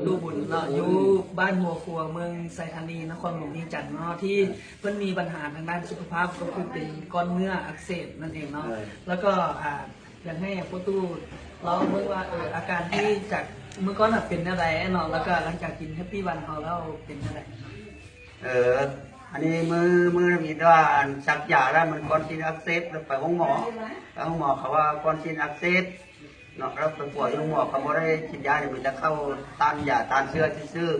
ตู้บุญเนาะอยู่บ้านหัวครัวเมืองไซธานีนครหลวงเวียงจันทร์เนาะที่เพิ่นมีปัญหาทางด้านสุขภาพก็คือเป็นก้อนเนื้ออักเสบนั่นเองเนาะแล้วก็อยากให้พ่อตู้เราเมื่อว่าอาการที่จากเมื่อก่อนเป็นอะไรเนาะแล้วก็หลังจากกินแฮปปี้วันเขาแล้วเป็นอะไรอันนี้มือมีว่าสักยาแล้วมันก้อนซีนอักเสบแล้วไปห้องหมอเขาว่าก้อนซีนอักเสบเนาะแล้วไปป่วยห้องหมอเขาบอกได้ฉีดยาเนี่ยมันจะเข้าต้านยาต้านเชื้อซื่อ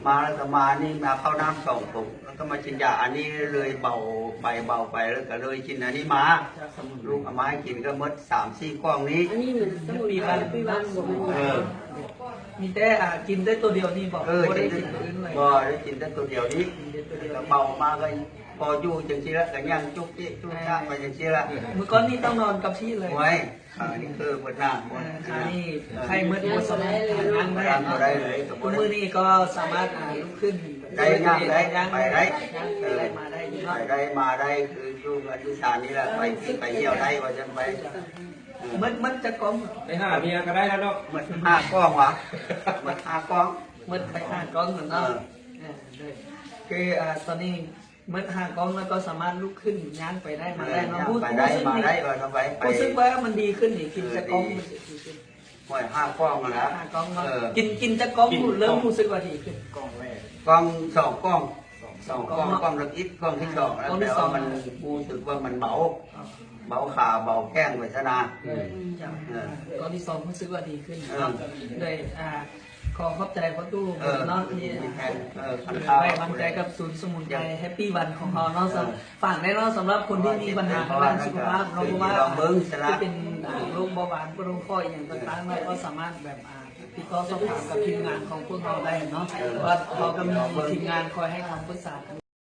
มาแล้วก็มานี่มาเข้าน้ำ2 ถุงแล้วก็มาฉีดยาอันนี้เลยเบาไปแล้วก็เลยกินอันนี้มาลูกเอามาให้กินก็มด3-4 กล่องนี้อันนี้เหมือนสมุนไพรพี่บ้านมีแต่กินได้ตัวเดียวนี่บอกบ่ได้กินตัวอื่นเลยบ่ได้กินได้ตัวเดียวนี้ก็เบามาก็พออยู่จังซี่ละก็ยังจุกจิกจุกจ้าไปจังซี่ละเมื่อก่อนนี่ต้องนอนกับที่เลยไว้อันนี้คือหมดหน้าหมดอันนี้ใครเมื่อวันสองงานได้เลยมือนี้ก็สามารถลุกขึ้นได้ย่างได้ไปได้มาได้มาได้คือช่วงอธิษฐานนี่แหละไปเที่ยวได้ว่าจะไปมันจะกล้องไปหาเมียก็ได้แล้วเนาะมัน5 กล้องวะมัน5 กล้องมันไป5 กล้องเหมือนกันคือตอนนี้มัน5 กล้องแล้วก็สามารถลุกขึ้นย่างไปได้มาได้เนาะไปได้มาได้ก็ทำไปรู้สึกว่ามันดีขึ้นนี่กินจะกล้องมันดีขึ้นหอย5 กล้องนะ5 กล้องกินจะกล้องเริ่มรู้สึกว่าดีขึ้นกล้องแรกกล้อง2 กล้องกล้องละอิดกล้องที่2แล้วแต่ว่ามันรู้สึกว่ามันเบาขาเบาแข้งเวทนาตอนที่2รู้สึกว่าดีขึ้นเลยขอขอบใจพ่อตู้เนาะที่ให้กำลังใจกับศูนย์สมุนไพรแฮปปี้วันของเขาเนาะฝากได้เนาะสำหรับคนที่มีปัญหาทางด้านสุขภาพเราเพราะว่าที่เป็นโรคเบาหวานโรคข้ออย่างต่างๆเราก็สามารถแบบติดต่อสอบถามกับทีมงานของพวกเราได้เนาะว่าเราก็มีทีมงานคอยให้คำปรึกษา